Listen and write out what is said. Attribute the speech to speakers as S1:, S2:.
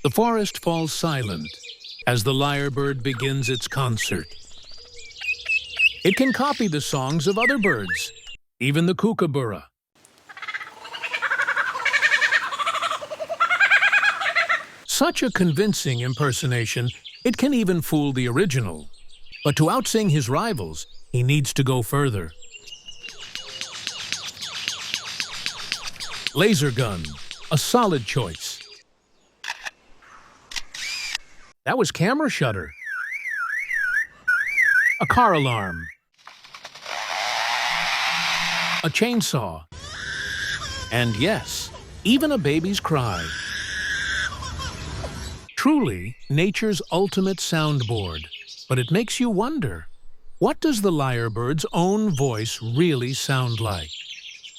S1: The forest falls silent as the lyrebird begins its concert. It can copy the songs of other birds, even the kookaburra. Such a convincing impersonation, it can even fool the original. But to outsing his rivals, he needs to go further. Laser gun, a solid choice. That was camera shutter. A car alarm. A chainsaw. And yes, even a baby's cry. Truly, nature's ultimate soundboard. But it makes you wonder, what does the lyrebird's own voice really sound like?